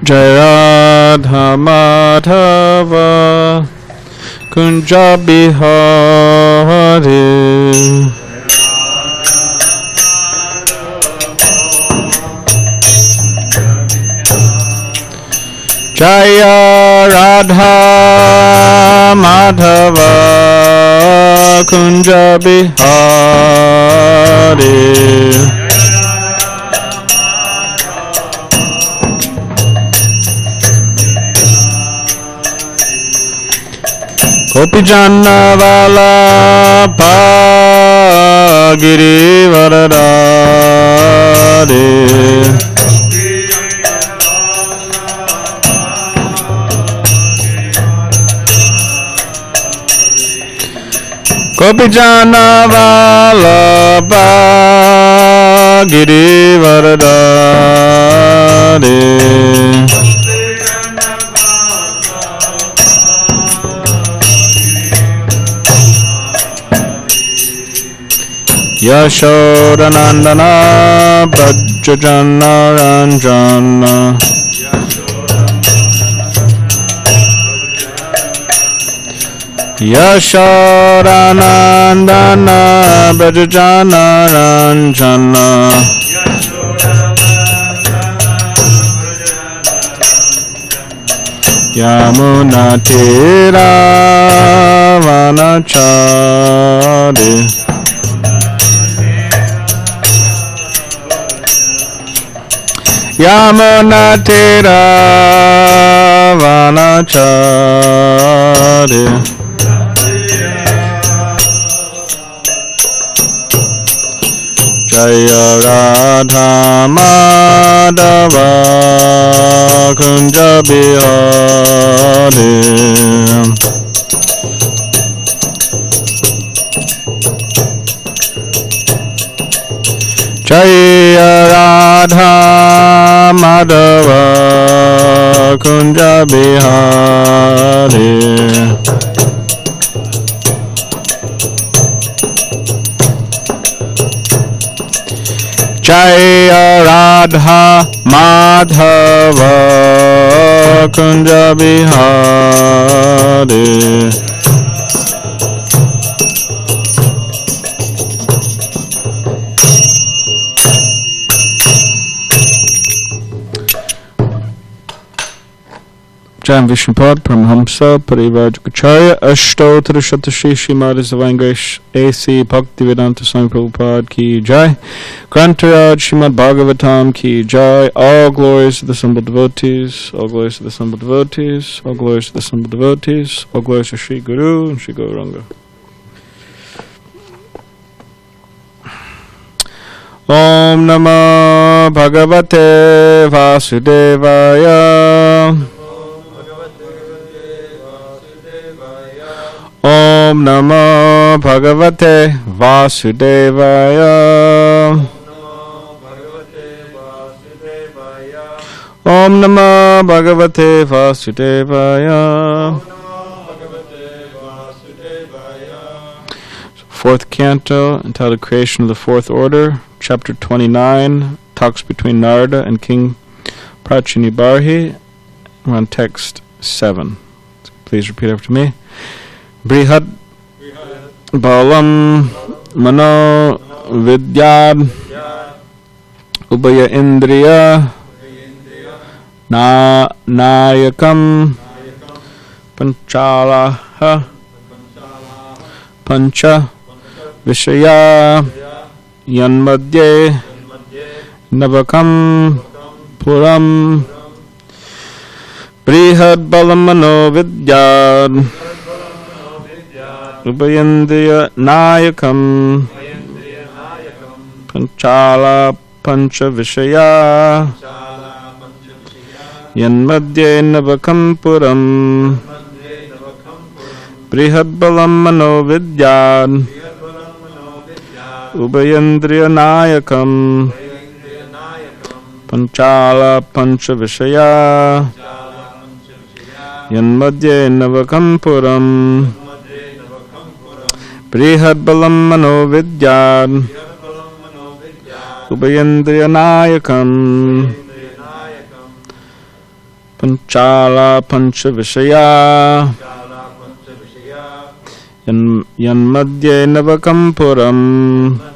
Jai Radha Madhava Kunja Bihari Jaya Radha Madhava Kunja Bihari Gopijana Vallabha Giri Varadari Gopijana Vallabha Giri Varadari Yashodanandana Bhajjana Ranjana Yashodanandana Bhajjana Ranjana Yamuna Tira Vanachari Yamuna Tira Vanachari Jaya Radha Madhava Kunja Bihari Jaya Radha Madhava Kunja Bihari Jaya Radha Madhava Kunja Bihari Jam Vishnupad Paramahamsa Parivrajacharya Ashtottara Shatashi Srimad Savangesh A.C. Bhaktivedanta Swami Prabhupada Ki Jai Grantaraj Srimad Bhagavatam Ki Jai. All glories to the assembled devotees, all glories to the assembled devotees, all glories to the assembled devotees, all glories to Sri Guru and Sri Gauranga. Om Namo Bhagavate Vasudevaya Om Namo Bhagavate Vasudevaya Om Namo Bhagavate Vasudevaya. Fourth canto, entitled Creation of the Fourth Order, chapter 29, talks between Narada and King Prachinibarhi. We're on text 7. Please repeat after me. Brihad Balam Mano Vidyad Ubaya Indriya Nayakam Panchalaha Pancha Vishaya Yanmadye Navakam Puram Brihad Balam Mano Vidyad Ubayendriya Nayakam Panchala Pancha Vishaya Yanmadye Navakam Puram Brihad Balam Mano Vidyad Ubayendriya Nayakam Panchala Pancha Vishaya Yanmadye Navakam Puram Brihad Balam Mano Vidyad Ubayendriya Nayakam Panchala Pancha Vishaya Yanmadye Navakam Puram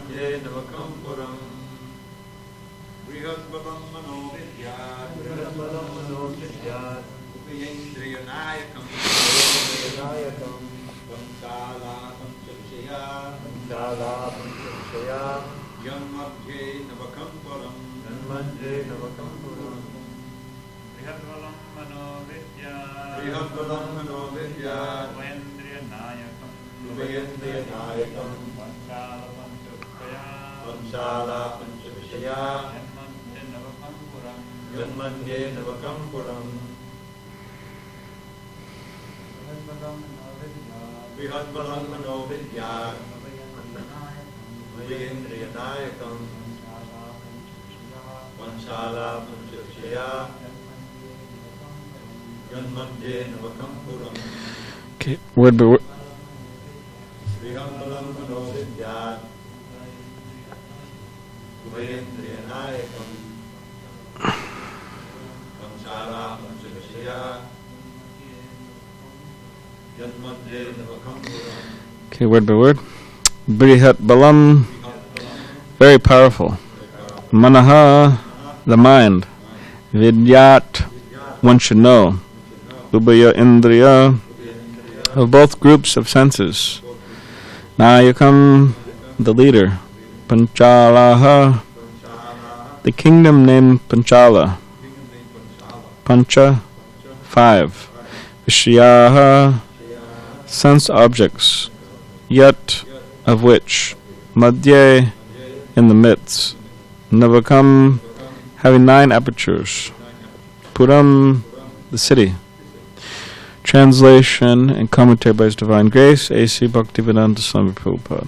Okay, word by word. Okay, word by word. Brihat Balam, very powerful. Manaha, the mind. Vidyat, one should know. Ubhaya Indriya, of both groups of senses. Nayakam, the leader. Panchalaha, the kingdom named Panchala. Pancha, 5. Vishyaha, sense objects. Yat, of which. Madhye, in the midst. Navakam, having 9 apertures. Puram, the city. Translation and commentary by His Divine Grace, A.C. Bhaktivedanta Swami Prabhupada.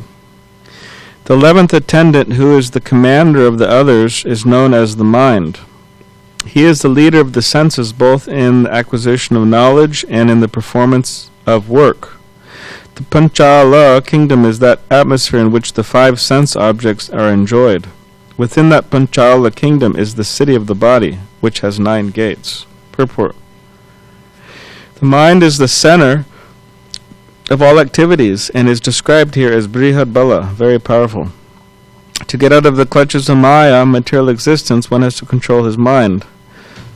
The 11th attendant, who is the commander of the others, is known as the mind. He is the leader of the senses both in the acquisition of knowledge and in the performance of work. The Panchala kingdom is that atmosphere in which the 5 sense objects are enjoyed. Within that Panchala kingdom is the city of the body, which has 9 gates. Purport. The mind is the center of all activities and is described here as Brihad Bala, very powerful. To get out of the clutches of Maya, material existence, one has to control his mind.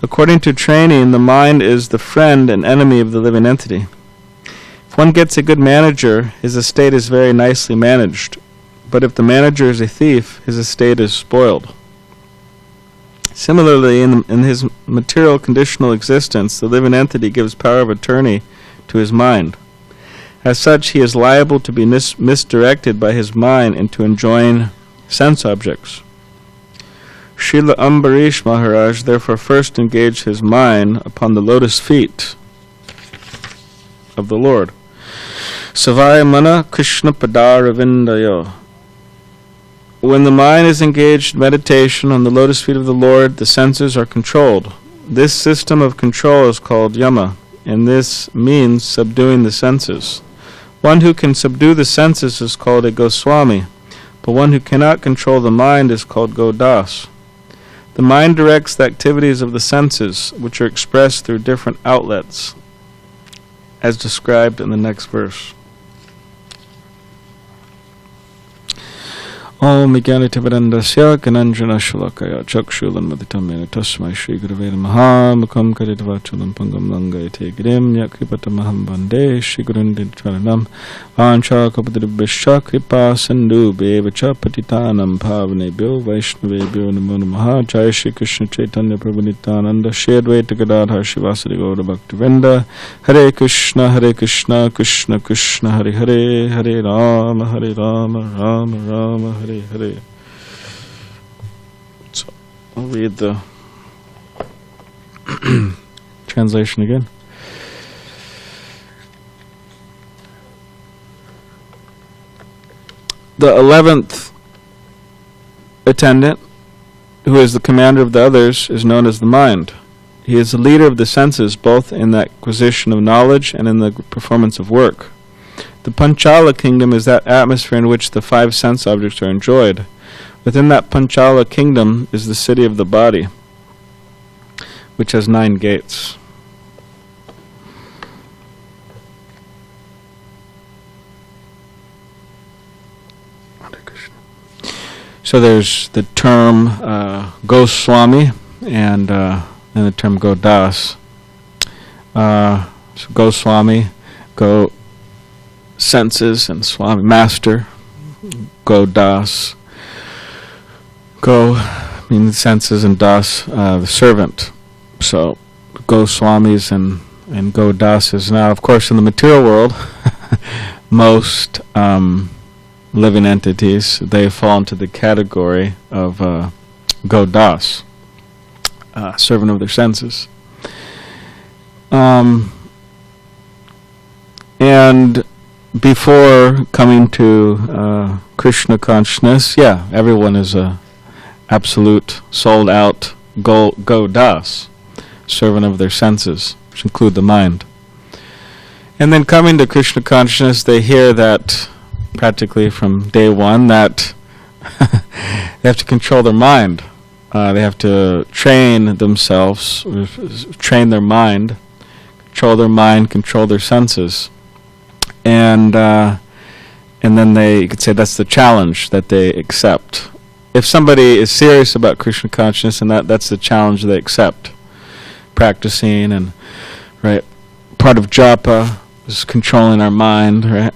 According to training, the mind is the friend and enemy of the living entity. If one gets a good manager, his estate is very nicely managed. But if the manager is a thief, his estate is spoiled. Similarly, in his material conditional existence, the living entity gives power of attorney to his mind. As such, he is liable to be misdirected by his mind into enjoying sense objects. Srila Ambarish Maharaj therefore first engaged his mind upon the lotus feet of the Lord. Savaya Mana Krishna Padaravindayo. When the mind is engaged in meditation on the lotus feet of the Lord, the senses are controlled. This system of control is called yama, and this means subduing the senses. One who can subdue the senses is called a Goswami, but one who cannot control the mind is called Godas. The mind directs the activities of the senses, which are expressed through different outlets, as described in the next verse. Om Jnanativedandasya Gananjana Shalakaya Chakshulan Maditamena Tasmai Shri Gurave Namaha Mukam Karitvachulam Pangam Langayate Grim Yakripatamaham Vande Shri Gurunditranam Vancha Kapadribhisha Kripa Sandhu Bevacha Patitanam Pavnebhyo Vaishnavebhyo Namo Namaha Jai Shri Krishna Chaitanya Prabhu Nityananda Shri Advaita Gadadhar Shivasari Gaura Bhaktivinoda Hare Krishna Krishna Krishna Hare Hare Hare Rama Rama Rama Hare Hare. So I'll read the translation again. The 11th attendant, who is the commander of the others, is known as the mind. He is the leader of the senses, both in the acquisition of knowledge and in the performance of work. The Panchala kingdom is that atmosphere in which the 5 sense objects are enjoyed. Within that Panchala kingdom is the city of the body, which has 9 gates. So there's the term Goswami and the term Godas. So Goswami, go senses, and Swami, master. Godas. Go means senses, and Das, the servant. So Goswamis and Godasas. Now, of course, in the material world, most living entities, they fall into the category of Godas, servant of their senses. And before coming to Krishna consciousness, everyone is a absolute, sold out Godas, servant of their senses, which include the mind. And then coming to Krishna consciousness, they hear that practically from day one that they have to control their mind. They have to train themselves, train their mind, control their senses. And then you could say that's the challenge that they accept. If somebody is serious about Krishna consciousness, and that's the challenge they accept. Practicing, and right, part of japa is controlling our mind, right?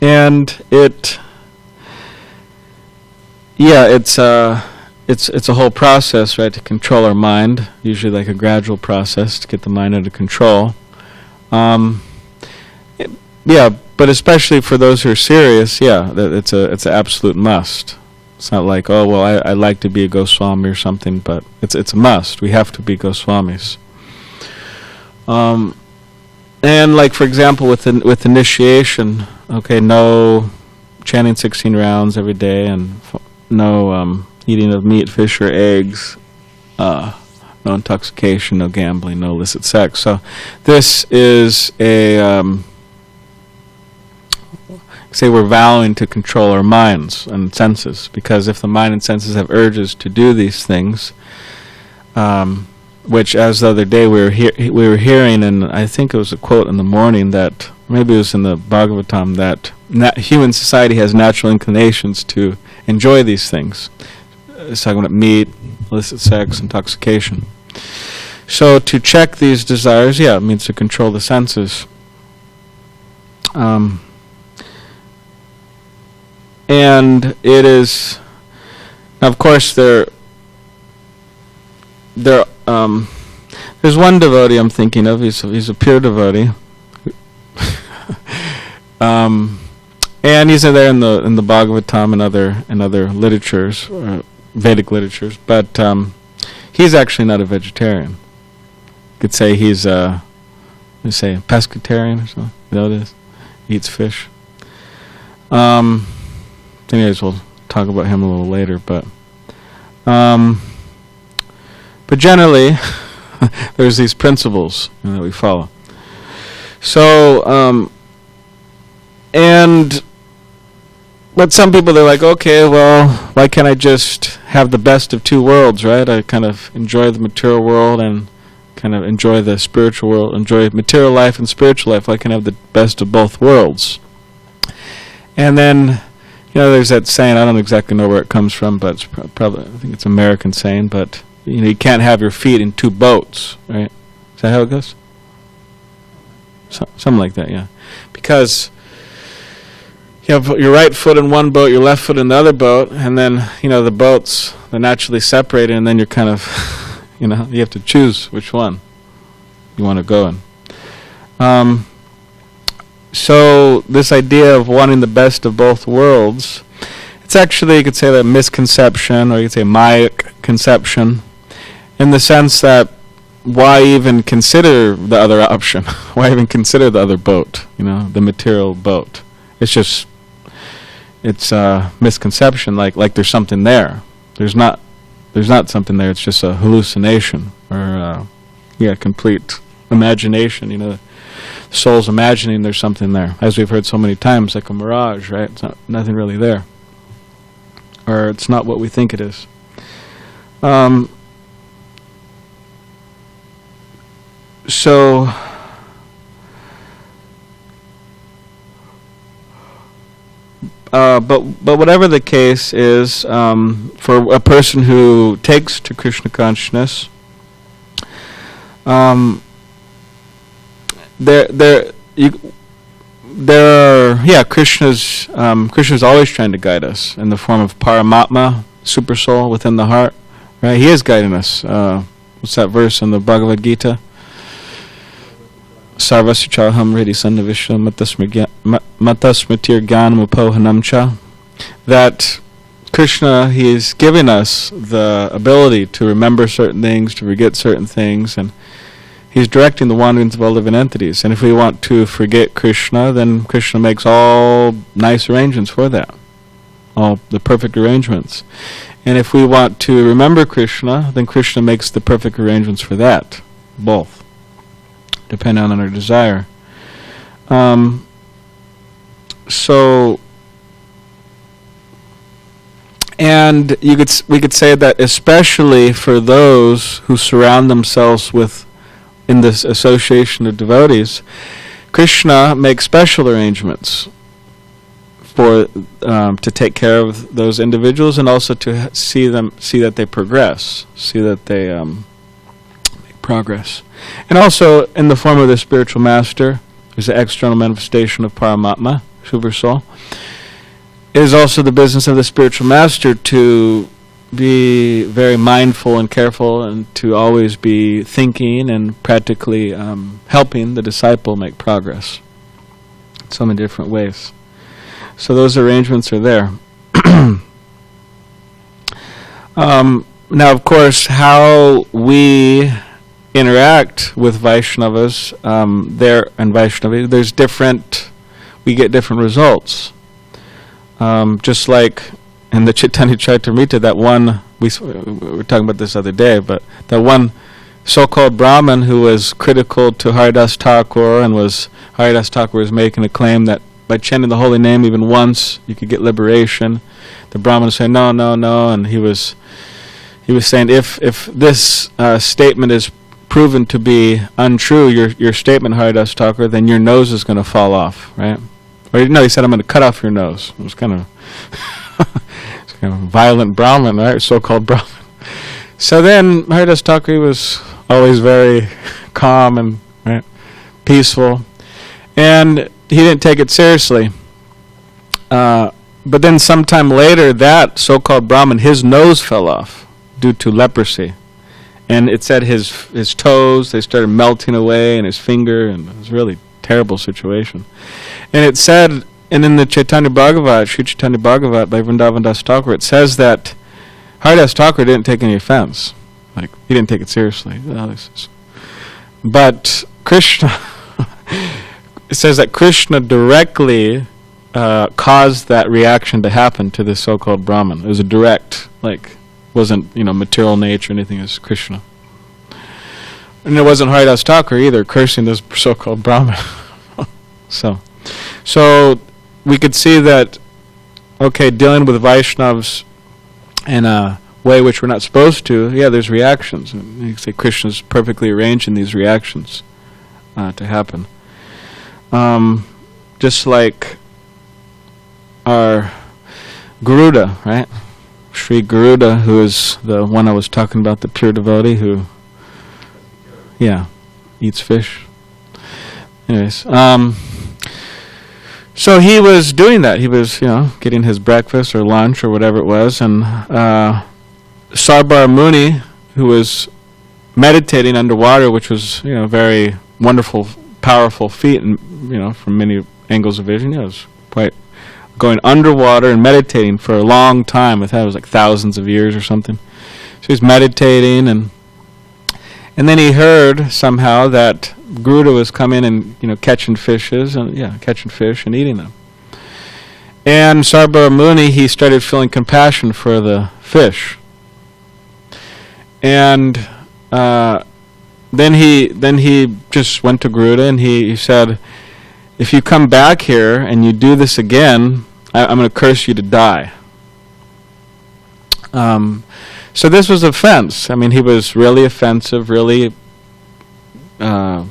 And it's a whole process, right, to control our mind. Usually, like a gradual process to get the mind under control. But especially for those who are serious, it's an absolute must. It's not like, oh well, I like to be a Goswami or something, but it's a must. We have to be Goswamis. And like, for example, with initiation, okay, no chanting 16 rounds every day, and no eating of meat, fish, or eggs, no intoxication, no gambling, no illicit sex. So this is say we're vowing to control our minds and senses, because if the mind and senses have urges to do these things, which, as the other day we were hearing, and I think it was a quote in the morning, that maybe it was in the Bhagavatam, that human society has natural inclinations to enjoy these things. It's talking about meat, illicit sex, intoxication. So to check these desires, it means to control the senses. And it is, now of course, there's one devotee I'm thinking of. He's a pure devotee, and he's there in the Bhagavatam and other literatures, Vedic literatures. But he's actually not a vegetarian. You could say he's a pescatarian or something. You know what it is? He eats fish. Anyways, we'll talk about him a little later, but generally, there's these principles that we follow. So, but some people, they're like, okay, well, why can't I just have the best of two worlds, right? I kind of enjoy the material world and kind of enjoy the spiritual world, enjoy material life and spiritual life. Why can't I have the best of both worlds? And then, there's that saying, I don't exactly know where it comes from, but it's probably, I think it's an American saying, but, you can't have your feet in two boats, right? Is that how it goes? Something like that, yeah. Because you have your right foot in one boat, your left foot in the other boat, and then, the boats, they're naturally separated, and then you're kind of, you have to choose which one you want to go in. So this idea of wanting the best of both worlds, it's actually, you could say, that misconception, or you could say Maic conception, in the sense that why even consider the other option? Why even consider the other boat, the material boat? It's a misconception, like there's something there. There's not something there. It's just a hallucination, or complete imagination, the soul's imagining there's something there, as we've heard so many times, like a mirage, right? It's nothing really there, or it's not what we think it is. So but whatever the case is, for a person who takes to Krishna consciousness, Krishna's always trying to guide us in the form of Paramatma, super soul within the heart, right? He is guiding us. What's that verse in the Bhagavad Gita? Sarvasya chaham redi sannavishya matasmritir gyanam cha. That Krishna, he is giving us the ability to remember certain things, to forget certain things, and he's directing the wanderings of all living entities. And if we want to forget Krishna, then Krishna makes all nice arrangements for that, all the perfect arrangements. And if we want to remember Krishna, then Krishna makes the perfect arrangements for that, both, depending on our desire. And we could say that especially for those who surround themselves with, in this association of devotees, Krishna makes special arrangements for to take care of those individuals, and also to see that they progress, see that they make progress. And also in the form of the spiritual master, who's the external manifestation of Paramatma, Super Soul. It is also the business of the spiritual master to be very mindful and careful, and to always be thinking and practically helping the disciple make progress in so many different ways. So those arrangements are there. Now, of course, how we interact with Vaishnavas, there's different, we get different results. Just like in the Chaitanya Charitamrita, that one, we were talking about this other day, but that one so-called Brahmin who was critical to Haridas Thakur, and Haridas Thakur was making a claim that by chanting the holy name even once, you could get liberation. The Brahmin was saying, no, and he was saying, if this statement is proven to be untrue, your statement, Haridas Thakur, then your nose is going to fall off, right? Or no, he said, I'm going to cut off your nose. It was kind of violent Brahmin, right? So-called Brahmin. So then Haridas Thakur was always very calm and peaceful, and he didn't take it seriously. But then sometime later, that so-called Brahmin, his nose fell off due to leprosy. And it said his toes, they started melting away, and his finger, and it was a really terrible situation. And it said, and in the Chaitanya Bhagavat, Sri Chaitanya Bhagavat by Vrindavan Das Thakur, it says that Haridas Thakur didn't take any offense. Like, he didn't take it seriously. But Krishna, it says that Krishna directly caused that reaction to happen to this so-called Brahmin. It was a direct, wasn't, material nature or anything, it was Krishna. And it wasn't Haridas Thakur either, cursing this so-called Brahmin. So we could see that, dealing with Vaishnavas in a way which we're not supposed to, there's reactions. And you say Krishna's perfectly arranging these reactions to happen. Just like our Garuda, right? Sri Garuda, who is the one I was talking about, the pure devotee who, eats fish. Anyways, so he was doing that. He was, getting his breakfast or lunch or whatever it was, and Sarbara Muni, who was meditating underwater, which was, very wonderful, powerful feat, and from many angles of vision, it was quite going underwater and meditating for a long time. I thought it was like thousands of years or something. So he's meditating, and then he heard somehow that Garuda was coming and catching fishes and catching fish and eating them. And Sarbara Muni, he started feeling compassion for the fish. And then he just went to Garuda and he said, if you come back here and you do this again, I'm going to curse you to die. So this was offense. I mean, he was really offensive, really, think of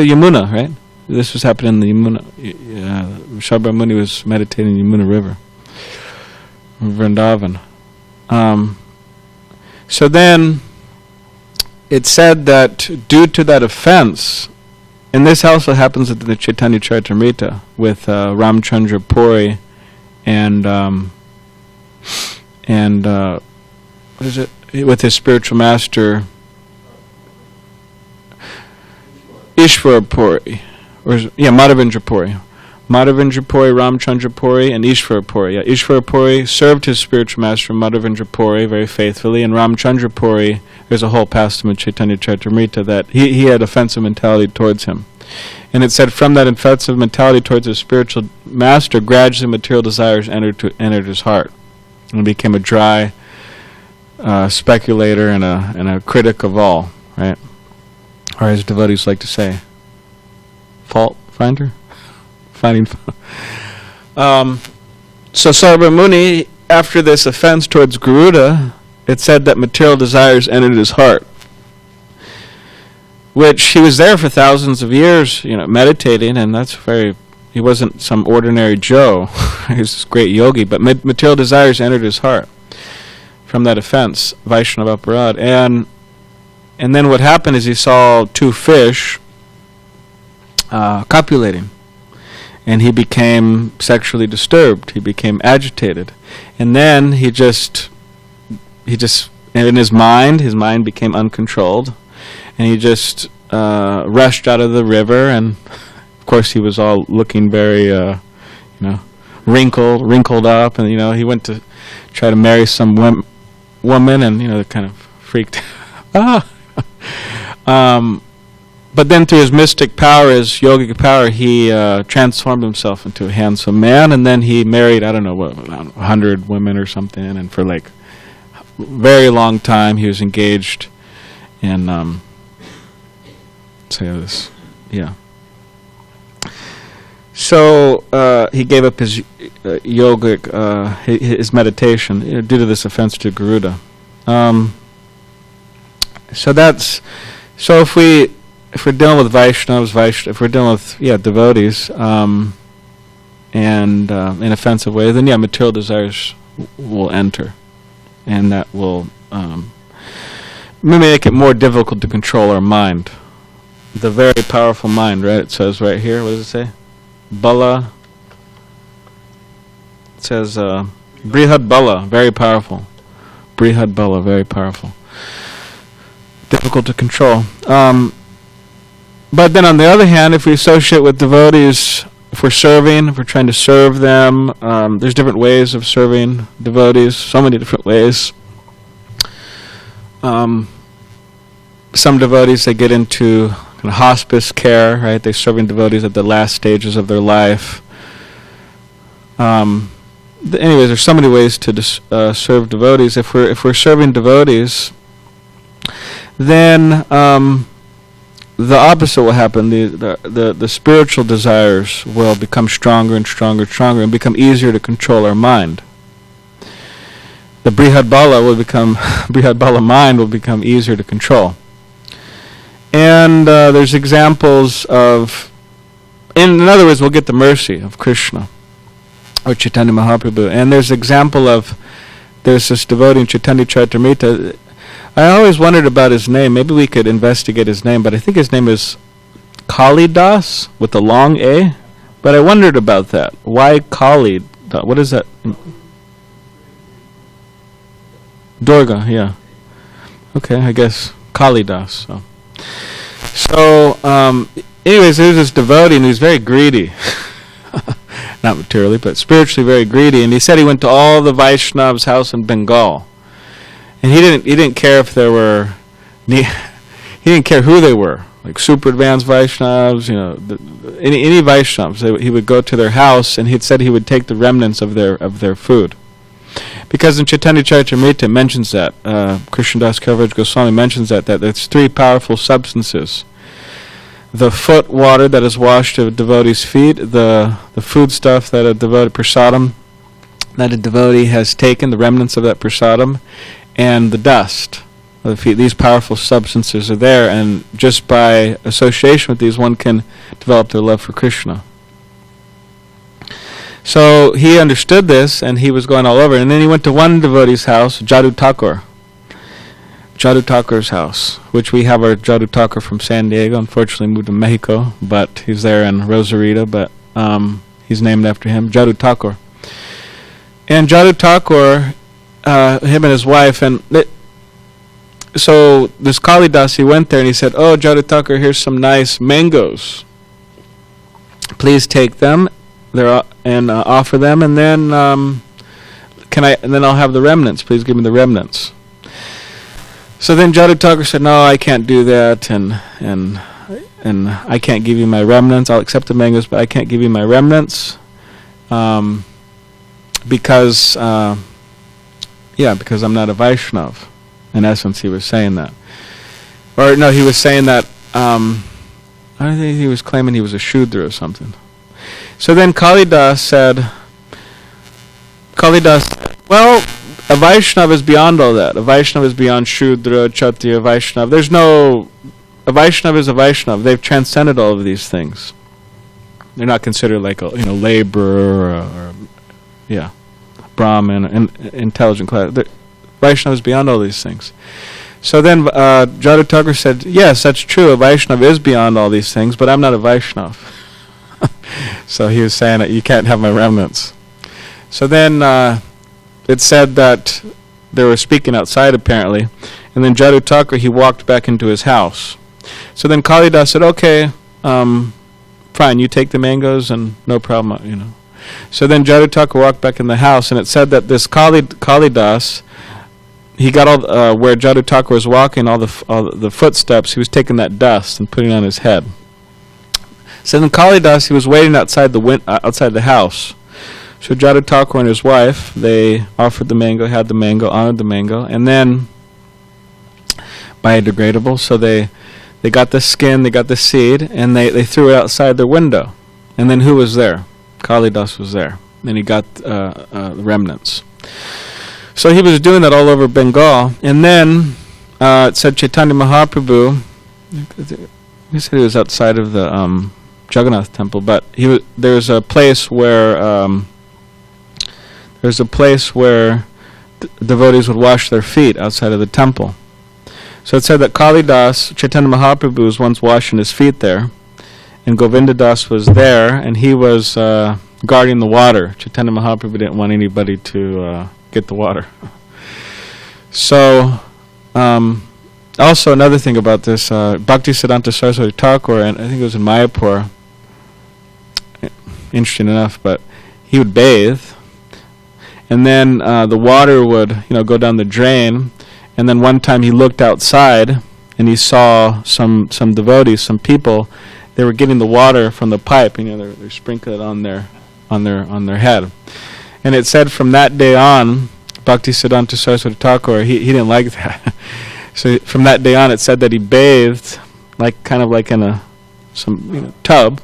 Yamuna, right? This was happening in the Yamuna. Shakyamuni Muni was meditating in the Yamuna River, Vrindavan. So then, it said that due to that offense, and this also happens at the Chaitanya Charitamrita with Ramchandra Puri and what is it? With his spiritual master Ishvara Puri, Madhavendra Puri. Madhavendra Puri, Ramchandra Puri, and Ishvara Puri. Yeah, Ishvara Puri served his spiritual master Madhavendra Puri very faithfully, and Ramchandra Puri, there's a whole pastime in Chaitanya Charitamrita that he had offensive mentality towards him. And it said from that offensive mentality towards his spiritual master, gradually material desires entered his heart, and became a dry speculator and a critic of all, right? Or as devotees like to say, fault finder? Finding fault. So Sarva Muni, after this offense towards Garuda, it said that material desires entered his heart, which he was there for thousands of years, meditating, and he wasn't some ordinary Joe. He was this great yogi, but material desires entered his heart from that offense, Vaishnava Aparad. And then what happened is he saw two fish copulating, and he became sexually disturbed. He became agitated, and then he just in his mind became uncontrolled, and he just rushed out of the river. And of course, he was all looking very, wrinkled up, and he went to try to marry some woman, and they kind of freaked. But then through his mystic power, his yogic power, he transformed himself into a handsome man, and then he married, 100 women or something, and for like a very long time he was engaged in, So he gave up his yogic, his meditation, due to this offense to Garuda. So if we're dealing with Vaishnavas, if we're dealing with devotees, and in offensive ways, then material desires will enter, and that will make it more difficult to control our mind. The very powerful mind, right? It says right here. What does it say? Bala. It says Brihad Bala, very powerful. Brihad Bala, very powerful. Difficult to control. But then on the other hand, if we associate with devotees, if we're trying to serve them, there's different ways of serving devotees, so many different ways. Some devotees, they get into kind of hospice care, right? They're serving devotees at the last stages of their life. Anyways, there's so many ways to serve devotees. If we're serving devotees, then the opposite will happen. The spiritual desires will become stronger and stronger and stronger, and become easier to control our mind. The Brihad Bala mind will become easier to control. And there's examples of, in other words, we'll get the mercy of Krishna or Chaitanya Mahaprabhu. And there's this devotee in Chaitanya Charitamrita. I always wondered about his name. Maybe we could investigate his name, but I think his name is Kali Das with a long A. But I wondered about that. Why Kali? What is that? Durga, yeah. Okay, I guess Kali Das. So anyways, there's this devotee, and he's very greedy. Not materially, but spiritually very greedy. And he said he went to all the Vaishnavas' house in Bengal. And he didn't care if there were, he didn't care who they were, like super advanced Vaishnavas, any Vaishnavas. He would go to their house, and he said he would take the remnants of their food, because in Chaitanya Charitamrita mentions that Krishnadas Kaviraj Goswami mentions that there's three powerful substances: the foot water that is washed a devotee's feet, the food stuff that a devotee prasadam that a devotee has taken, the remnants of that prasadam, and the dust These powerful substances are there, and just by association with these, one can develop their love for Krishna. So he understood this, and he was going all over. And then he went to one devotee's house, Jadu Thakur's house, which we have our Jadu Thakur from San Diego. Unfortunately moved to Mexico, but he's there in Rosarito, but he's named after him, Jadu Thakur. And Jadu Thakur, him and his wife, so this Kalidas, he went there and he said, "Oh, Jadu Thakur, here's some nice mangoes. Please take them and offer them, and then and then I'll have the remnants. Please give me the remnants." So then Jadu Thakur said, "No, I can't do that, and I can't give you my remnants. I'll accept the mangoes, but I can't give you my remnants, because I'm not a Vaishnav." In essence, he was saying that. Or no, he was saying that, I think he was claiming he was a Shudra or something. So then Kalidas said, well, a Vaishnava is beyond all that. A Vaishnava is beyond Shudra, Kshatriya, Vaishnava. A Vaishnava is a Vaishnava. They've transcended all of these things. They're not considered like a laborer or Brahmin, an intelligent class. Vaishnava is beyond all these things. So then Jadu Thakur said, yes, that's true. A Vaishnava is beyond all these things, but I'm not a Vaishnava. So he was saying that you can't have my remnants. So then it said that they were speaking outside apparently, and then Jadu Thakur, he walked back into his house. So then Kalidas said, okay, fine, you take the mangoes and no problem, So then Jadu Thakur walked back in the house, and it said that this Kalidas, he got all where Jadu Thakur was walking, all the footsteps, he was taking that dust and putting it on his head. So then Kalidas, he was waiting outside the house. So Jadu Thakur and his wife, they offered the mango, had the mango, honored the mango, and then biodegradable. So they got the skin, they got the seed, and they threw it outside their window. And then who was there? Kalidas was there. And he got the remnants. So he was doing that all over Bengal. And then it said Chaitanya Mahaprabhu, he said he was outside of the Jagannath temple, but there's a place where devotees would wash their feet outside of the temple. So it said that Kalidas, Chaitanya Mahaprabhu, was once washing his feet there, and Govinda Das was there, and he was guarding the water. Chaitanya Mahaprabhu didn't want anybody to get the water. So, also another thing about this, Bhakti Siddhanta Saraswati Thakur, and I think it was in Mayapur, interesting enough, but he would bathe, and then the water would, go down the drain, and then one time he looked outside, and he saw some devotees, some people, they were getting the water from the pipe, they're sprinkling it on their head. And it said from that day on, Bhakti Siddhanta Saraswati Thakur, he didn't like that. So from that day on, it said that he bathed kind of like in some tub,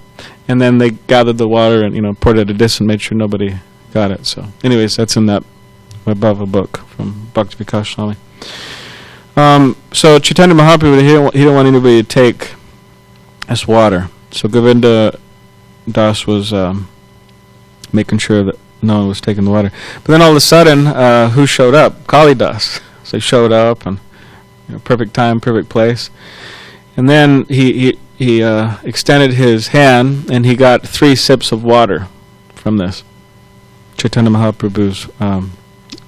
and then they gathered the water and poured it at a distance and made sure nobody got it. So, anyways, that's in that above a book from Bhakti Vikas Swami. So Chaitanya Mahaprabhu, he didn't want anybody to take this water. So Govinda Das was making sure that no one was taking the water. But then all of a sudden, who showed up? Kalidas. So he showed up, and perfect time, perfect place. And then he extended his hand, and he got 3 sips of water from this Chaitanya Mahaprabhu's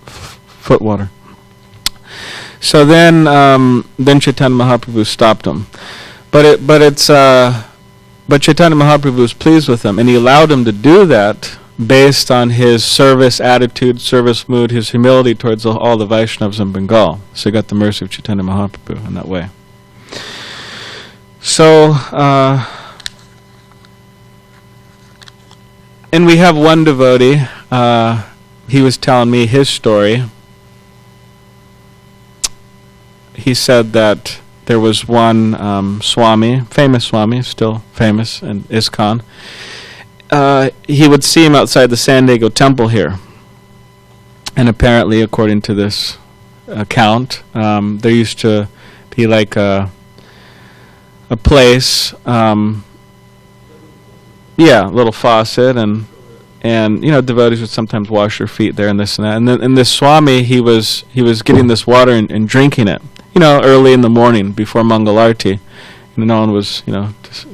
foot water. So then Chaitanya Mahaprabhu stopped him, but Chaitanya Mahaprabhu was pleased with him, and he allowed him to do that based on his service attitude, service mood, his humility towards all the Vaishnavas in Bengal. So he got the mercy of Chaitanya Mahaprabhu in that way. So, and we have one devotee, he was telling me his story. He said that there was one Swami, famous Swami, still famous in ISKCON. He would see him outside the SanDiego temple here. And apparently, according to this account. There used to be like a place, a little faucet, and devotees would sometimes wash their feet there and this and that. And this Swami, he was getting this water and drinking it, early in the morning before Mangalarti. No one was,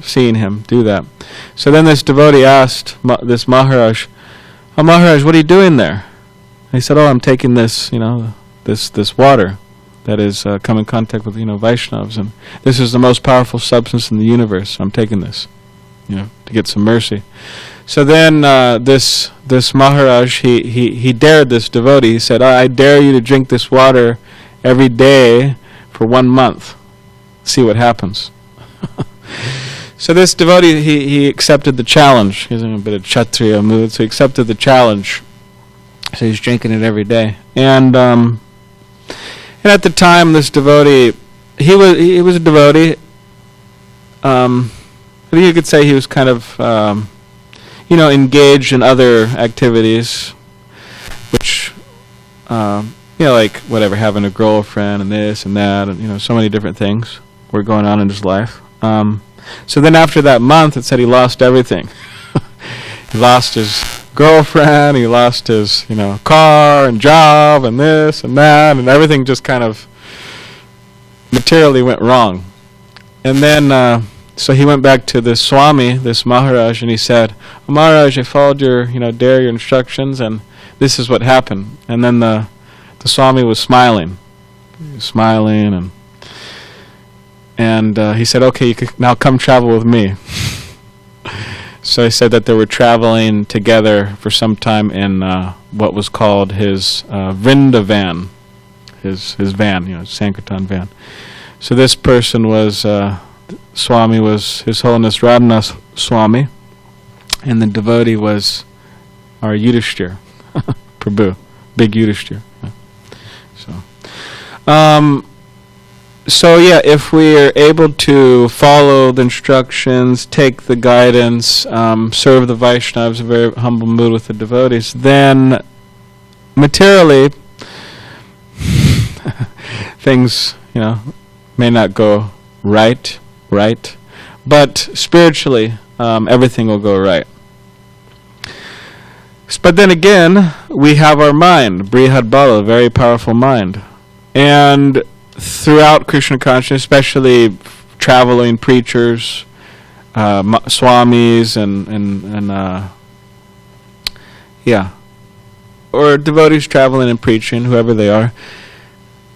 seeing him do that. So then this devotee asked this Maharaj, "Oh, Maharaj, what are you doing there?" And he said, "Oh, I'm taking this, this water that is come in contact with, Vaishnavas, and this is the most powerful substance in the universe. So I'm taking this, to get some mercy." So then this Maharaj, he dared this devotee. He said, "I dare you to drink this water every day for 1 month. See what happens." So this devotee, he accepted the challenge. He's in a bit of Kshatriya mood, so he accepted the challenge. So he's drinking it every day. And at the time, this devotee, he was a devotee. You could say he was kind of, engaged in other activities, which, like whatever, having a girlfriend and this and that, and so many different things were going on in his life. So then after that month, it said he lost everything. He lost his girlfriend, he lost his, car and job and this and that, and everything just kind of materially went wrong. And then, so he went back to this Swami, this Maharaj, and he said, "Oh, Maharaj, I followed your, your instructions, and this is what happened." And then the Swami was smiling. He was smiling, and he said, "Okay, you can now come travel with me." So he said that they were traveling together for some time in what was called his Vrinda van, his van, Sankirtan van. So this person was, Swami was His Holiness Radhanath Swami, and the devotee was our Yudhishthir, Prabhu, big Yudhishthir. So yeah, if we are able to follow the instructions, take the guidance, serve the Vaishnavas in a very humble mood with the devotees, then materially things, may not go right, but spiritually everything will go right. But then again, we have our mind, Brihad Bala, a very powerful mind. And throughout Krishna consciousness, especially traveling preachers, swamis, or devotees traveling and preaching, whoever they are,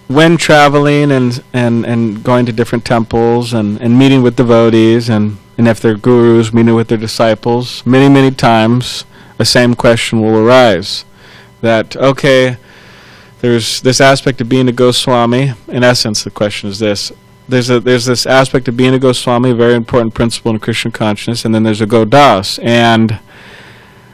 when traveling and going to different temples and meeting with devotees, and if they're gurus, meeting with their disciples, many times the same question will arise. That, okay, there's this aspect of being a Goswami. In essence, the question is this. There's this aspect of being a Goswami, a very important principle in Krishna consciousness, and then there's a Godas. And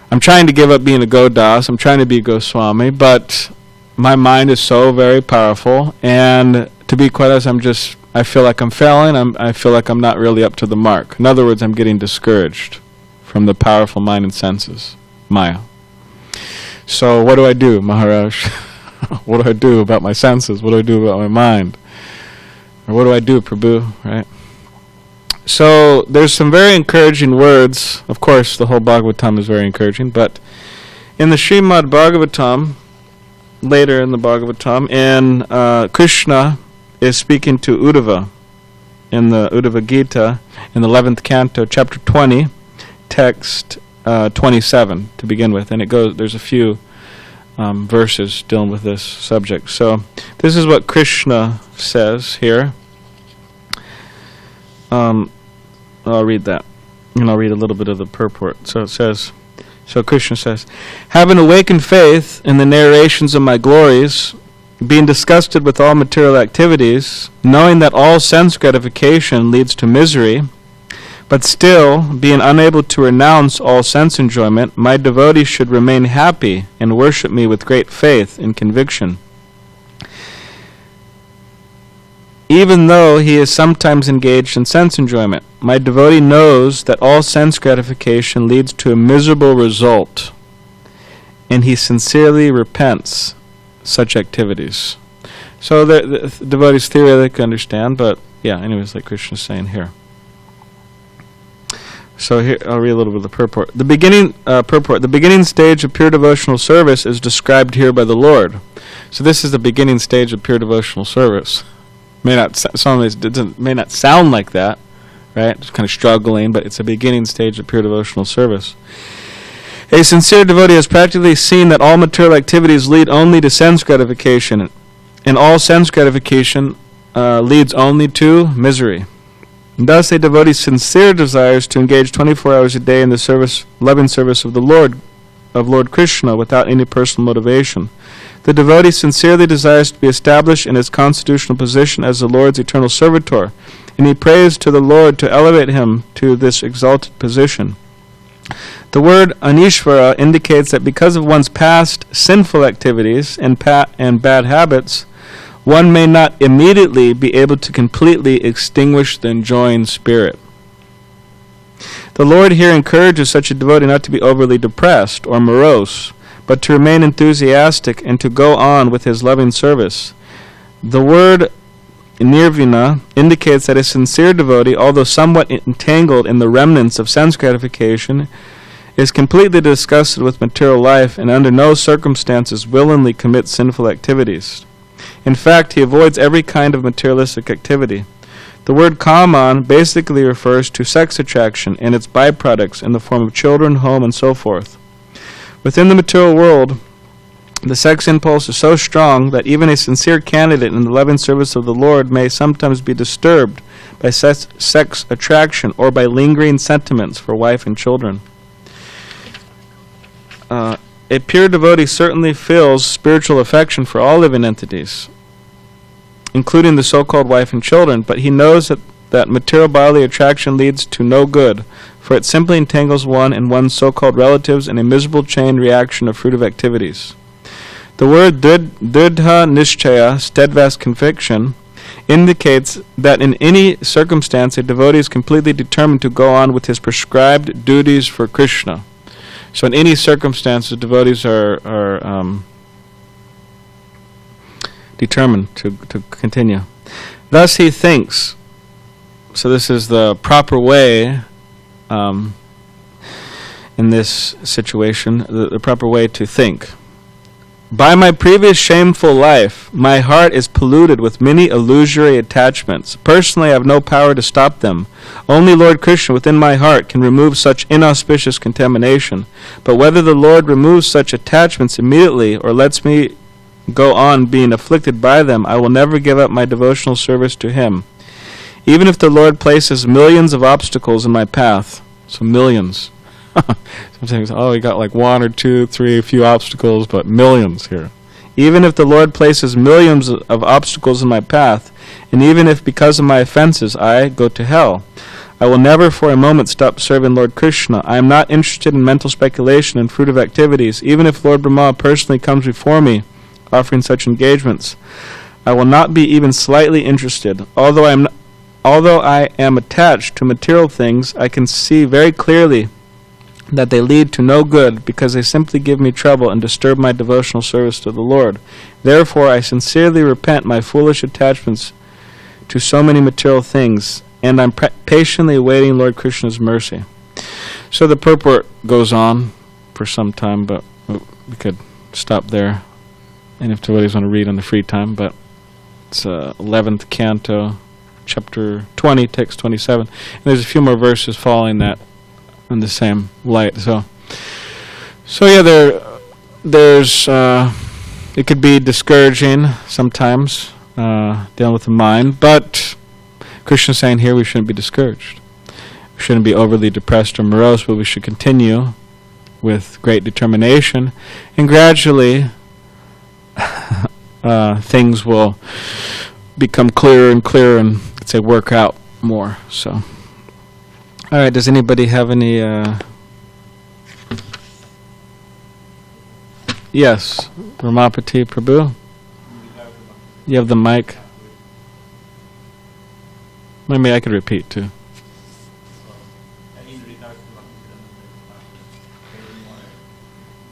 I'm trying to give up being a Godas. I'm trying to be a Goswami, but my mind is so very powerful, and to be quite honest, I feel like I'm failing. I feel like I'm not really up to the mark. In other words, I'm getting discouraged from the powerful mind and senses, Maya. So what do I do, Maharaj? What do I do about my senses? What do I do about my mind? Or what do I do, Prabhu? Right? So there's some very encouraging words. Of course, the whole Bhagavatam is very encouraging, but in the Srimad Bhagavatam, later in the Bhagavatam, and Krishna is speaking to Uddhava in the Uddhava Gita in the 11th canto, chapter 20, text 27 to begin with, and there's a few verses dealing with this subject. So this is what Krishna says here. I'll read that, and I'll read a little bit of the purport. So it says, so Krishna says, "Having awakened faith in the narrations of my glories, being disgusted with all material activities, knowing that all sense gratification leads to misery, but still being unable to renounce all sense enjoyment, my devotee should remain happy and worship me with great faith and conviction. Even though he is sometimes engaged in sense enjoyment, my devotee knows that all sense gratification leads to a miserable result, and he sincerely repents such activities." So the devotees theoretically understand, but yeah, anyways, like Krishna is saying here. So here, I'll read a little bit of the purport. The beginning stage of pure devotional service is described here by the Lord. So this is the beginning stage of pure devotional service. May not sound like that, right? It's kind of struggling, but it's a beginning stage of pure devotional service. A sincere devotee has practically seen that all material activities lead only to sense gratification, and all sense gratification leads only to misery. And thus a devotee's sincere desires to engage 24 hours a day in the loving service of the Lord Krishna without any personal motivation. The devotee sincerely desires to be established in his constitutional position as the Lord's eternal servitor, and he prays to the Lord to elevate him to this exalted position. The word anishvara indicates that because of one's past sinful activities and bad habits, one may not immediately be able to completely extinguish the enjoying spirit. The Lord here encourages such a devotee not to be overly depressed or morose, but to remain enthusiastic and to go on with his loving service. The word nirvana indicates that a sincere devotee, although somewhat entangled in the remnants of sense gratification, is completely disgusted with material life and under no circumstances willingly commits sinful activities. In fact, he avoids every kind of materialistic activity. The word kaman basically refers to sex attraction and its byproducts in the form of children, home, and so forth. Within the material world, the sex impulse is so strong that even a sincere candidate in the loving service of the Lord may sometimes be disturbed by sex attraction or by lingering sentiments for wife and children. A pure devotee certainly feels spiritual affection for all living entities, including the so-called wife and children, but he knows that material bodily attraction leads to no good, for it simply entangles one and one's so-called relatives in a miserable chain reaction of fruitive activities. The word dridha nishchaya, steadfast conviction, indicates that in any circumstance a devotee is completely determined to go on with his prescribed duties for Krishna. So in any circumstance, the devotees are determined to continue. Thus he thinks. So this is the proper way in this situation, the proper way to think. By my previous shameful life, my heart is polluted with many illusory attachments. Personally, I have no power to stop them. Only Lord Krishna within my heart can remove such inauspicious contamination. But whether the Lord removes such attachments immediately or lets me go on being afflicted by them, I will never give up my devotional service to Him. Even if the Lord places millions of obstacles in my path, so millions. Sometimes, we got like 1 or 2, 3, a few obstacles, but millions here. Even if the Lord places millions of obstacles in my path, and even if because of my offenses I go to hell, I will never for a moment stop serving Lord Krishna. I am not interested in mental speculation and fruitive activities. Even if Lord Brahma personally comes before me, offering such engagements, I will not be even slightly interested. Although I am attached to material things, I can see very clearly that they lead to no good, because they simply give me trouble and disturb my devotional service to the Lord. Therefore, I sincerely repent my foolish attachments to so many material things, and I'm patiently awaiting Lord Krishna's mercy. So the purport goes on for some time, but we could stop there, and if devotees want to read on the free time, but it's 11th canto, chapter 20, text 27, and there's a few more verses following that in the same light. So yeah, there's it could be discouraging sometimes dealing with the mind, but Krishna's saying here we shouldn't be discouraged. We shouldn't be overly depressed or morose, but we should continue with great determination, and gradually things will become clearer and clearer, and let's say work out more. So. All right, does anybody have any... Yes, Ramapati Prabhu? You have the mic? Maybe I could repeat too. In regards to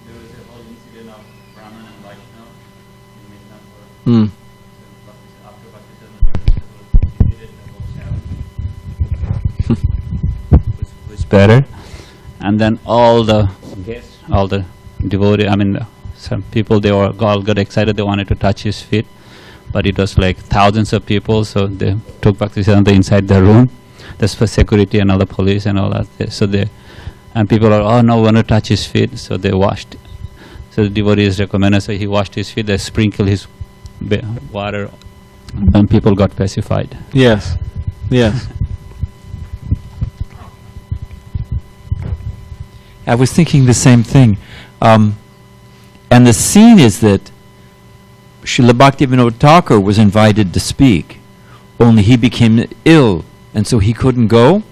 there was a whole incident of Brahman and Vaishnava in Midnapur. better. And then all the devotee, some people, they all got excited, they wanted to touch his feet, but it was like thousands of people, so they took Bhaktisiddhanta inside the room. There's for security and all the police and all that. And people are, oh no, we want to touch his feet, so they washed. So the devotees recommended, so he washed his feet, they sprinkled his water, and people got pacified. Yes, yes. I was thinking the same thing. And the scene is that Srila Bhaktivinoda Thakur was invited to speak, only he became ill, and so he couldn't go.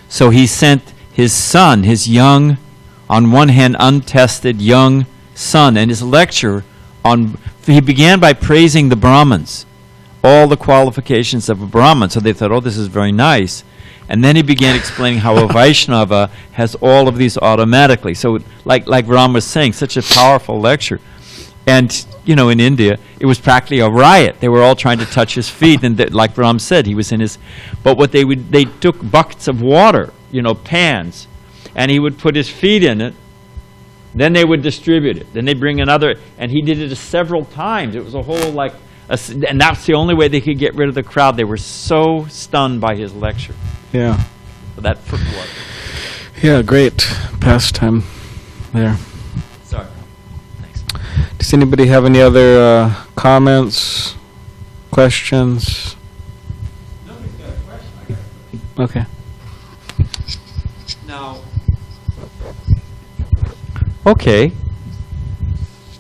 So he sent his son, his young, on one hand, untested young son, and his lecture he began by praising the Brahmins, all the qualifications of a Brahmin. So they thought, oh, this is very nice. And then he began explaining how a Vaishnava has all of these automatically. So like Ram was saying, such a powerful lecture. And, in India, it was practically a riot. They were all trying to touch his feet. And like Ram said, he was in his... But what they took buckets of water, pans, and he would put his feet in it. Then they would distribute it. Then they bring another... And he did it several times. It was a whole, and that's the only way they could get rid of the crowd. They were so stunned by his lecture. Yeah. So that for what? Yeah, great pastime there. Sorry. Thanks. Does anybody have any other comments, questions? Nobody's got a question. Okay. Now. Okay.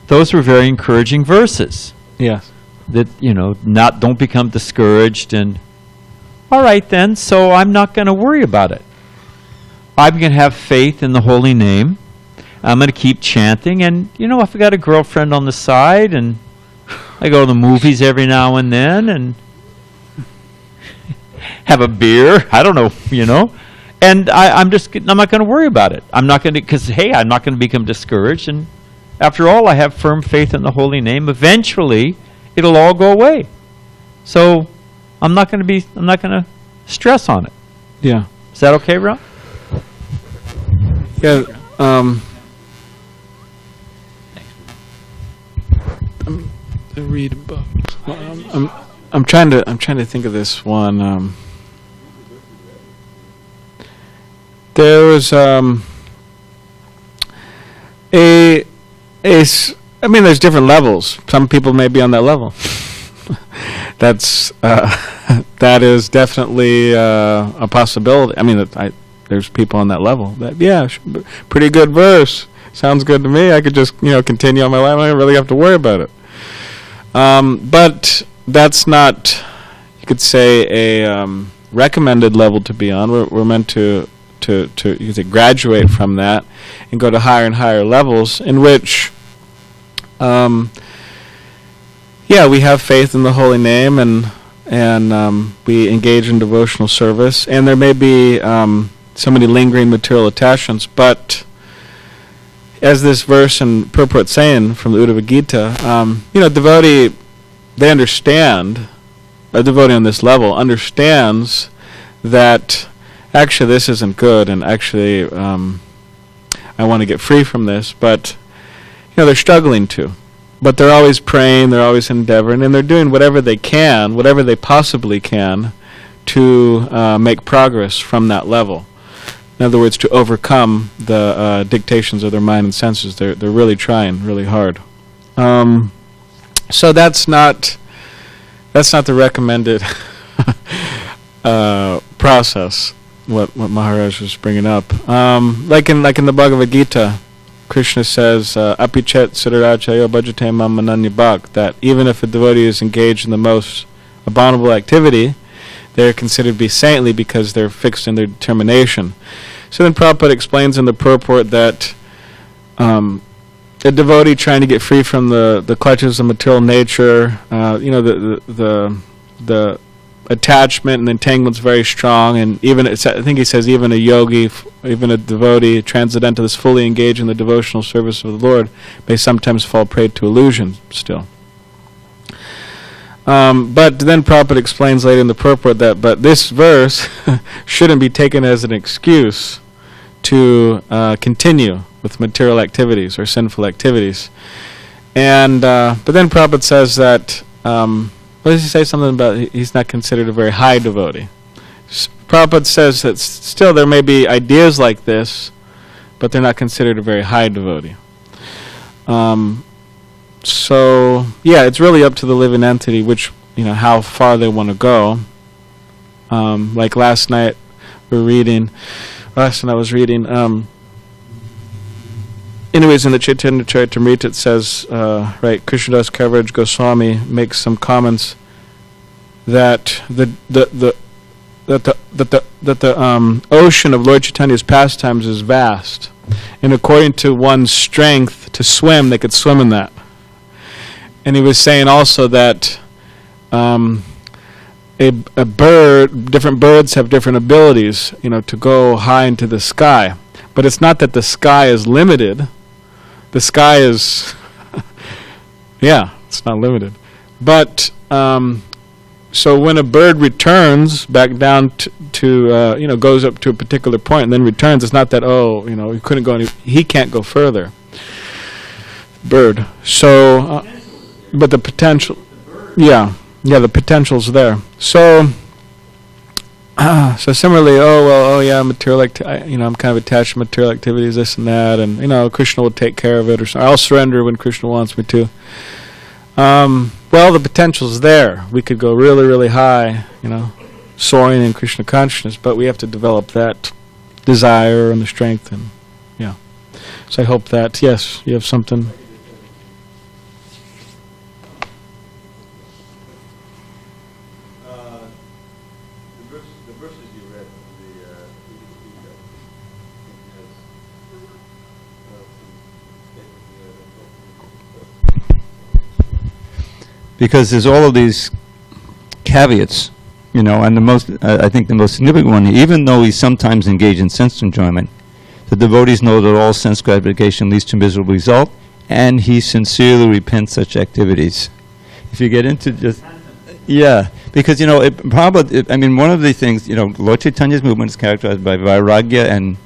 Those were very encouraging verses. Yes. That, don't become discouraged and... All right then, so I'm not going to worry about it. I'm going to have faith in the holy name. I'm going to keep chanting. And, if I got a girlfriend on the side and I go to the movies every now and then and have a beer, I don't know, And I'm not going to worry about it. I'm not going to, because, hey, I'm not going to become discouraged. And after all, I have firm faith in the holy name. Eventually, it'll all go away. So... I'm not going to stress on it. Yeah. Is that okay, Ron? Yeah. I read about. I'm trying to think of this one. There was there's different levels. Some people may be on that level. That is definitely a possibility. There's people on that level. Pretty good verse. Sounds good to me. I could just continue on my life. I don't really have to worry about it. But that's not, you could say, a recommended level to be on. We're meant to you could say, graduate from that and go to higher and higher levels in which. We have faith in the holy name, and we engage in devotional service, and there may be so many lingering material attachments, but as this verse and purport saying from the Uddhava Gita, devotee, they understand, a devotee on this level understands that actually this isn't good, and actually I want to get free from this, but they're struggling to. But they're always praying, they're always endeavoring, and they're doing whatever they can, whatever they possibly can, to make progress from that level. In other words, to overcome the dictations of their mind and senses. They're really trying really hard. So that's not the recommended process. What Maharaj was bringing up, like in the Bhagavad Gita. Krishna says, Apichet Siddharachayo Bhajate Mam Mananya Bhak, that even if a devotee is engaged in the most abominable activity, they're considered to be saintly because they're fixed in their determination. So then Prabhupada explains in the purport that a devotee trying to get free from the clutches of material nature, the attachment and entanglement's very strong, and even I think he says even a yogi, even a devotee, transcendental, is fully engaged in the devotional service of the Lord, may sometimes fall prey to illusion still. But then Prabhupada explains later in the purport that, but this verse shouldn't be taken as an excuse to continue with material activities or sinful activities. And but then Prabhupada says that, what does he say? Something about he's not considered a very high devotee. Prabhupada says that still there may be ideas like this, but they're not considered a very high devotee. So yeah, it's really up to the living entity how far they want to go. Like last night I was reading, anyways, in the Chaitanya Charitamrita it says, right, Krishnadas Kaviraj Goswami makes some comments that the ocean of Lord Chaitanya's pastimes is vast, and according to one's strength to swim, they could swim in that. And he was saying also that a bird, different birds have different abilities, to go high into the sky. But it's not that the sky is limited. The sky is, it's not limited. But so when a bird returns back down to goes up to a particular point and then returns, it's not that he couldn't go he can't go further. Bird. So, but the potential, the potential's there. So, so similarly, material I'm kind of attached to material activities, this and that, and Krishna will take care of it, or I'll surrender when Krishna wants me to. Well, the potential's there. We could go really, really high, soaring in Krishna consciousness, but we have to develop that desire and the strength, and So I hope that, yes, you have something. The verses you read from because there's all of these caveats, and I think the most significant one, even though we sometimes engage in sense enjoyment, the devotees know that all sense gratification leads to miserable result, and he sincerely repents such activities. If you get into just, because one of the things, Lord Chaitanya's movement is characterized by vairagya and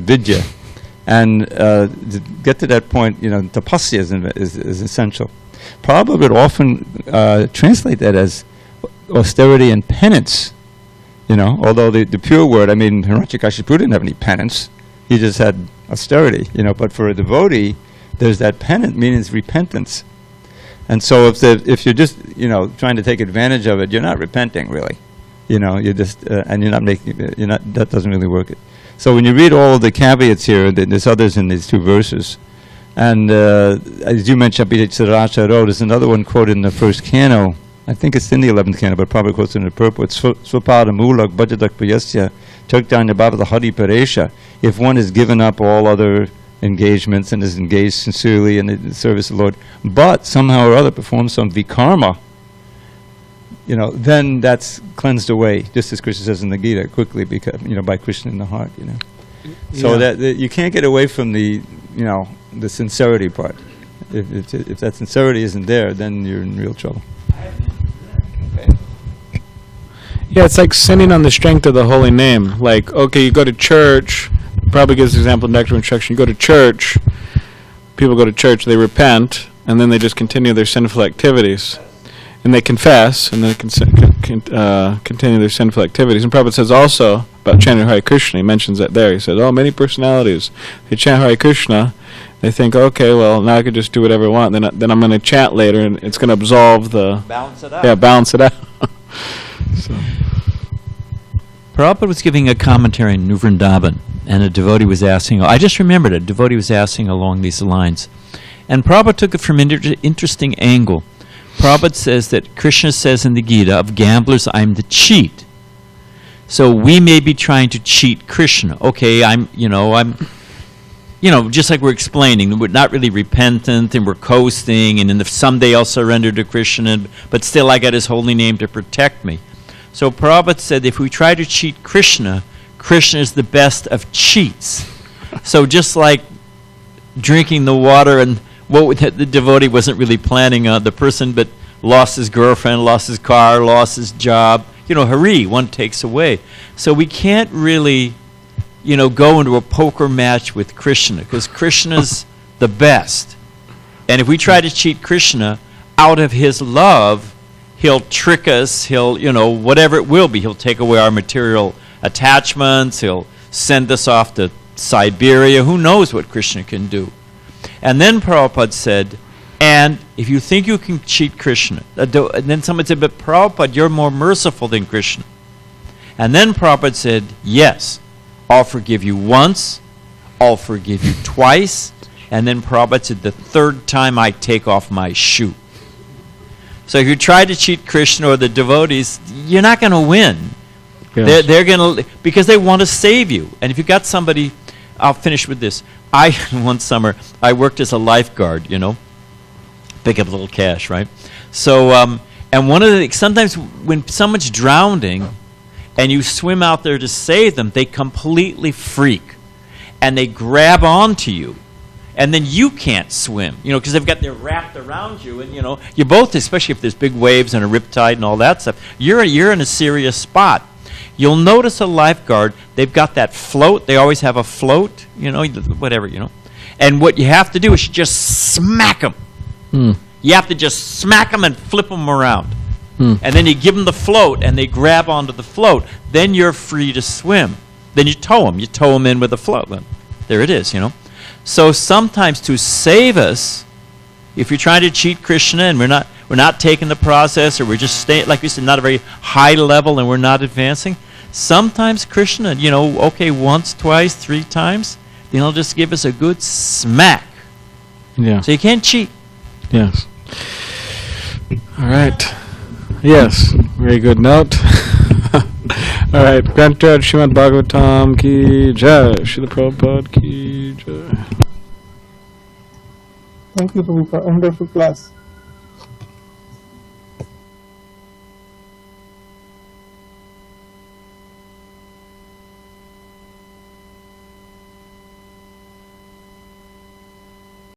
vidya, and to get to that point, tapasya is essential. Prabhupada would often translate that as austerity and penance, although the pure word, Hiranyakashipu didn't have any penance, he just had austerity, but for a devotee, there's that penance, meaning it's repentance. And so if you're just, trying to take advantage of it, you're not repenting really, you're just, and you're not making, that doesn't really work. So when you read all of the caveats here, there's others in these two verses. And as you mentioned, there's another one quoted in the first canto. I think it's in the 11th canto, but probably quotes in the purport. Swapada mulak bhajadak payasya chakdanya bhavata hari paresha. If one has given up all other engagements and is engaged sincerely in the service of the Lord, but somehow or other performs some vikarma, then that's cleansed away, just as Krishna says in the Gita, quickly, because by Krishna in the heart, So that you can't get away from the sincerity part. If that sincerity isn't there, then you're in real trouble. Yeah, it's like sinning on the strength of the holy name. Like, okay, you go to church, probably gives the example in Nectar Instruction, you go to church, people go to church, they repent, and then they just continue their sinful activities. And they confess, and then continue their sinful activities. And Prabhupada says also about chanting Hare Krishna, he mentions that there. He says, many personalities, they chant Hare Krishna, they think, okay, well, now I could just do whatever I want, then I'm going to chant later, and it's going to absolve the... Balance it out. Yeah, balance it out. So. Prabhupada was giving a commentary in New Vrindavan, and a devotee was asking, I just remembered a devotee was asking along these lines. And Prabhupada took it from an interesting angle. Prabhupada says that Krishna says in the Gita, of gamblers, I'm the cheat. So we may be trying to cheat Krishna. Okay, I'm just like we're explaining, we're not really repentant and we're coasting, and then if someday I'll surrender to Krishna, but still I got his holy name to protect me. So Prabhupada said if we try to cheat Krishna, Krishna is the best of cheats. So just like drinking the water, and the devotee wasn't really planning on the person, but lost his girlfriend, lost his car, lost his job. Hari, one takes away. So we can't really, go into a poker match with Krishna, because Krishna's the best. And if we try to cheat Krishna out of his love, he'll trick us, he'll, whatever it will be. He'll take away our material attachments, he'll send us off to Siberia. Who knows what Krishna can do? And then Prabhupada said, and if you think you can cheat Krishna, and then someone said, but Prabhupada, you're more merciful than Krishna. And then Prabhupada said, yes, I'll forgive you once, I'll forgive you twice, and then Prabhupada said, the third time I take off my shoe. So if you try to cheat Krishna or the devotees, you're not going to win. Yes. They're going to, because they want to save you. And if you got somebody, I'll finish with this. One summer, I worked as a lifeguard, pick up a little cash, right? So, and one of the, sometimes when someone's drowning and you swim out there to save them, they completely freak and they grab onto you. And then you can't swim, because they're wrapped around you, and you're both, especially if there's big waves and a riptide and all that stuff, you're in a serious spot. You'll notice a lifeguard, they've got that float, they always have a float, whatever, And what you have to do is just smack them. You have to just smack them and flip them around. And then you give them the float, and they grab onto the float. Then you're free to swim. Then you tow them in with the float. There it is, So sometimes to save us, if you're trying to cheat Krishna and we're not taking the process, or we're just staying, like we said, not a very high level and we're not advancing, sometimes Krishna, okay, once, twice, 3 times, then he'll just give us a good smack. Yeah. So you can't cheat. Yes. All right. Yes. Very good note. All right. Granted, Srimad Bhagavatam ki jai. Srila Prabhupada ki jai. Thank you, Prabhupada. Wonderful class.